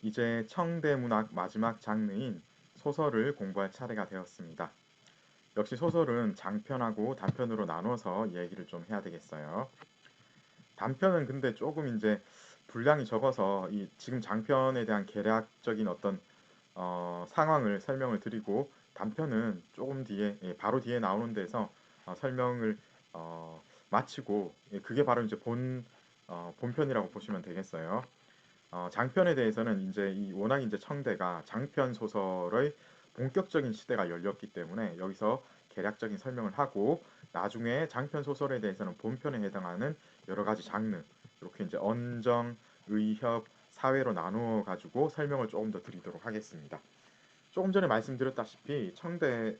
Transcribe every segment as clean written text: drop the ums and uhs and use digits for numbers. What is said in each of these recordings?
이제 청대문학 마지막 장르인 소설을 공부할 차례가 되었습니다. 역시 소설은 장편하고 단편으로 나눠서 얘기를 좀 해야 되겠어요. 단편은 근데 조금 이제 분량이 적어서 이 지금 장편에 대한 개략적인 어떤 상황을 설명을 드리고, 단편은 조금 뒤에, 바로 뒤에 나오는 데서 설명을 어, 마치고, 그게 바로 이제 본편이라고 보시면 되겠어요. 장편에 대해서는 이제 이 워낙 이제 청대가 장편 소설의 본격적인 시대가 열렸기 때문에 여기서 개략적인 설명을 하고, 나중에 장편 소설에 대해서는 본편에 해당하는 여러 가지 장르, 이렇게 이제 언정, 의협, 사회로 나누어 가지고 설명을 조금 더 드리도록 하겠습니다. 조금 전에 말씀드렸다시피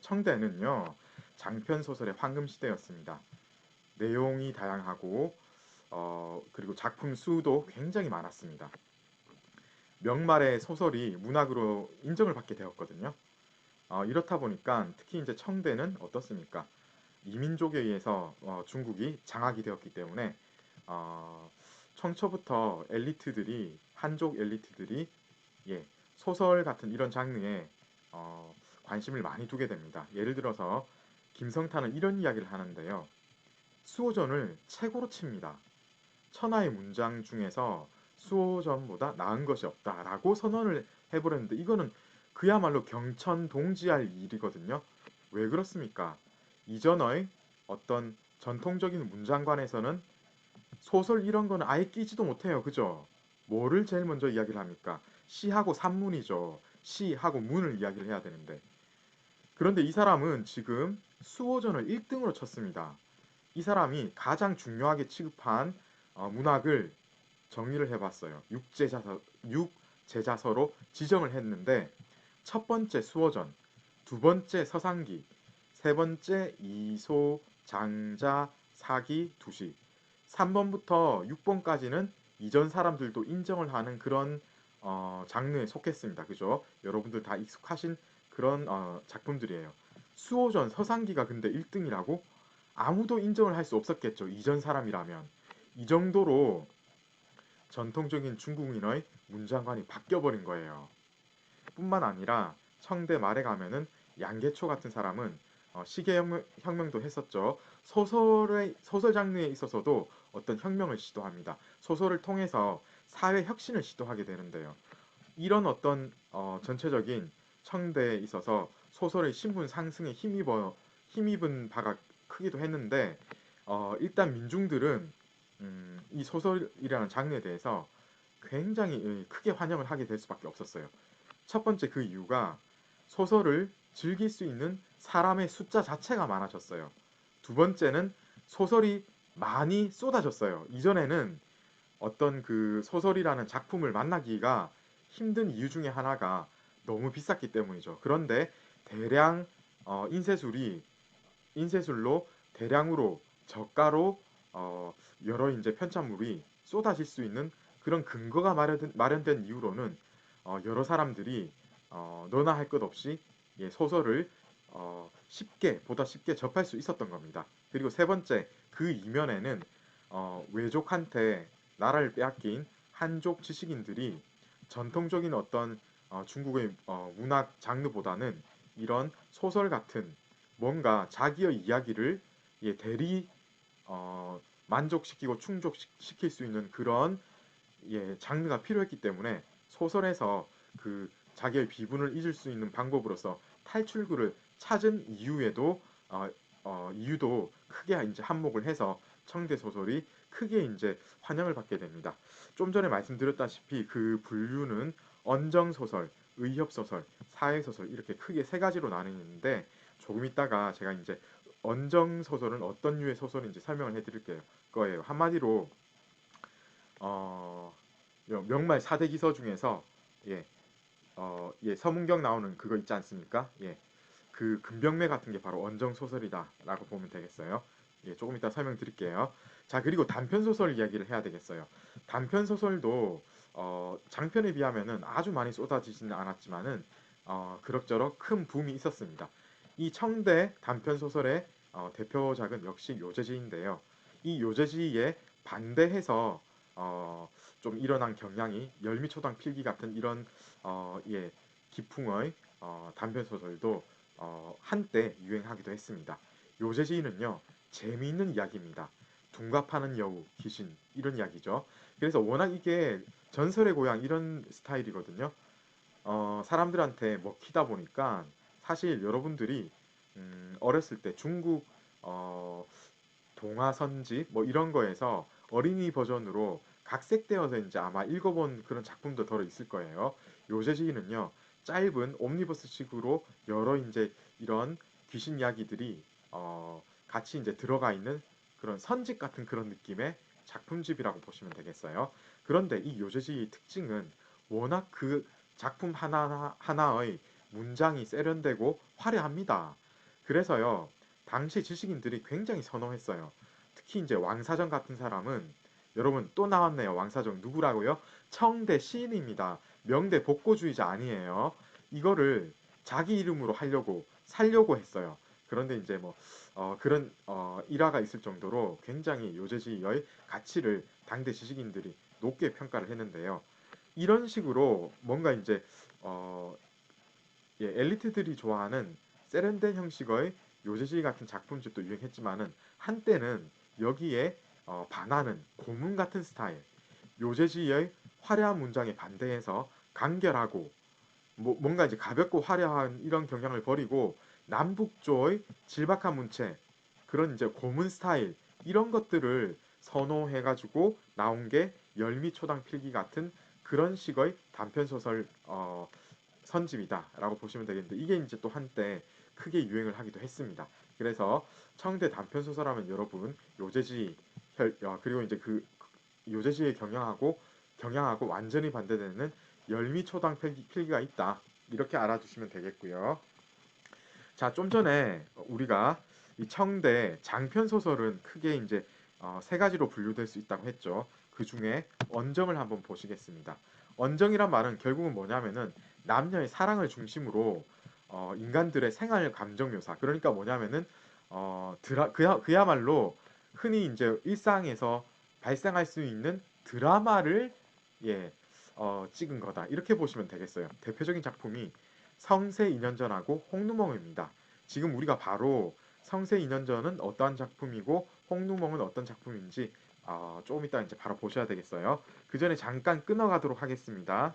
청대는요, 장편 소설의 황금 시대였습니다. 내용이 다양하고 그리고 작품 수도 굉장히 많았습니다. 명말의 소설이 문학으로 인정을 받게 되었거든요. 이렇다 보니까 특히 이제 청대는 어떻습니까? 이민족에 의해서 중국이 장악이 되었기 때문에 어, 청초부터 엘리트들이, 한족 엘리트들이, 예, 소설 같은 이런 장르에 관심을 많이 두게 됩니다. 예를 들어서 김성탄은 이런 이야기를 하는데요. 수호전을 최고로 칩니다. 천하의 문장 중에서 수호전보다 나은 것이 없다라고 선언을 해버렸는데, 이거는 그야말로 경천동지할 일이거든요. 왜 그렇습니까? 이전의 어떤 전통적인 문장관에서는 소설 이런 거는 아예 끼지도 못해요. 그죠? 뭐를 제일 먼저 이야기를 합니까? 시하고 산문이죠. 시하고 문을 이야기를 해야 되는데. 그런데 이 사람은 지금 수호전을 1등으로 쳤습니다. 이 사람이 가장 중요하게 취급한 문학을 정리를 해봤어요. 육제자서로 지정을 했는데, 첫 번째 수호전, 두 번째 서상기, 세 번째 이소, 장자, 사기, 두시, 3번부터 6번까지는 이전 사람들도 인정을 하는 그런 장르에 속했습니다. 그죠? 여러분들 다 익숙하신 그런 작품들이에요. 수호전 서상기가 근데 1등이라고? 아무도 인정을 할 수 없었겠죠. 이전 사람이라면. 이 정도로 전통적인 중국인의 문장관이 바뀌어버린 거예요. 뿐만 아니라 청대 말에 가면은 양계초 같은 사람은 시계혁명도 했었죠. 소설 장르에 있어서도 어떤 혁명을 시도합니다. 소설을 통해서 사회 혁신을 시도하게 되는데요. 이런 어떤 전체적인 청대에 있어서 소설의 신분 상승에 힘입은 바가 크기도 했는데, 일단 민중들은 이 소설이라는 장르에 대해서 굉장히 크게 환영을 하게 될 수밖에 없었어요. 첫 번째 그 이유가 소설을 즐길 수 있는 사람의 숫자 자체가 많아졌어요. 두 번째는 소설이 많이 쏟아졌어요. 이전에는 어떤 그 소설이라는 작품을 만나기가 힘든 이유 중에 하나가 너무 비쌌기 때문이죠. 그런데 대량 인쇄술이 인쇄술로 대량으로 저가로 여러 이제 편찬물이 쏟아질 수 있는 그런 근거가 마련된 이후로는 여러 사람들이 너나 할 것 없이 소설을 보다 쉽게 접할 수 있었던 겁니다. 그리고 세 번째, 그 이면에는 외족한테 나라를 빼앗긴 한족 지식인들이 전통적인 어떤 중국의 문학 장르보다는 이런 소설 같은 뭔가 자기의 이야기를 대리 만족시키고 충족시킬 수 있는 그런 장르가 필요했기 때문에 소설에서 그 자기의 비분을 잊을 수 있는 방법으로서 탈출구를 찾은 이유도 크게 이제 한몫을 해서 청대 소설이 크게 이제 환영을 받게 됩니다. 좀 전에 말씀드렸다시피 그 분류는 언정 소설, 의협 소설, 사회 소설 이렇게 크게 세 가지로 나뉘는데, 조금 있다가 제가 이제 언정 소설은 어떤 류의 소설인지 설명을 해드릴 거예요. 한마디로 어, 명말 4대 기서 중에서 예, 서문경 나오는 그거 있지 않습니까? 그 금병매 같은 게 바로 언정 소설이다라고 보면 되겠어요. 조금 이따 설명드릴게요. 자, 그리고 단편 소설 이야기를 해야 되겠어요. 단편 소설도 장편에 비하면은 아주 많이 쏟아지지는 않았지만은 그럭저럭 큰 붐이 있었습니다. 이 청대 단편 소설의 대표작은 역시 요제지인데요. 이 요제지에 반대해서 좀 일어난 경향이 열미초당 필기 같은 이런 예, 기풍의 단편 소설도 한때 유행하기도 했습니다. 요재지인은요 재미있는 이야기입니다. 둔갑하는 여우, 귀신 이런 이야기죠. 그래서 워낙 이게 전설의 고향 이런 스타일이거든요. 사람들한테 먹히다 보니까 사실 여러분들이 어렸을 때 중국 어, 동화선집 뭐 이런 거에서 어린이 버전으로 각색되어서 이제 아마 읽어본 그런 작품도 덜어 있을 거예요. 요재지기는요 짧은 옴니버스식으로 여러 이제 이런 귀신 이야기들이 같이 이제 들어가 있는 그런 선집 같은 그런 느낌의 작품집이라고 보시면 되겠어요. 그런데 이 요재지의 특징은 워낙 그 작품 하나하나의 문장이 세련되고 화려합니다. 그래서요 당시 지식인들이 굉장히 선호했어요. 특히 이제 왕사정 같은 사람은 여러분 또 나왔네요. 왕사정 누구라고요? 청대 시인입니다. 명대 복고주의자 아니에요. 이거를 자기 이름으로 하려고 살려고 했어요. 그런데 이제 뭐 그런 일화가 있을 정도로 굉장히 요재지의 가치를 당대 지식인들이 높게 평가를 했는데요. 이런 식으로 뭔가 이제 어, 예, 엘리트들이 좋아하는 세련된 형식의 요재지 같은 작품집도 유행했지만은 한때는 여기에 반하는 고문 같은 스타일, 요재지의 화려한 문장에 반대해서 간결하고 뭔가 이제 가볍고 화려한 이런 경향을 버리고 남북조의 질박한 문체, 그런 이제 고문 스타일 이런 것들을 선호해가지고 나온 게 열미초당 필기 같은 그런 식의 단편 소설 선집이다라고 보시면 되겠는데 이게 이제 또 한때 크게 유행을 하기도 했습니다. 그래서 청대 단편 소설하면 여러분 요재지 그리고 이제 그 요재지의 경향하고 완전히 반대되는 열미초당 필기가 있다. 이렇게 알아두시면 되겠고요. 자, 좀 전에 우리가 이 청대 장편 소설은 크게 이제 세 가지로 분류될 수 있다고 했죠. 그 중에 언정을 한번 보시겠습니다. 언정이란 말은 결국은 뭐냐면은 남녀의 사랑을 중심으로 인간들의 생활 감정 묘사. 그러니까 뭐냐면은 그야말로 흔히 이제 일상에서 발생할 수 있는 드라마를 예, 찍은 거다. 이렇게 보시면 되겠어요. 대표적인 작품이 성세 2년 전하고 홍누몽입니다. 지금 우리가 바로 성세 2년 전은 어떠한 작품이고 홍누몽은 어떤 작품인지 조금 이따 이제 바로 보셔야 되겠어요. 그 전에 잠깐 끊어가도록 하겠습니다.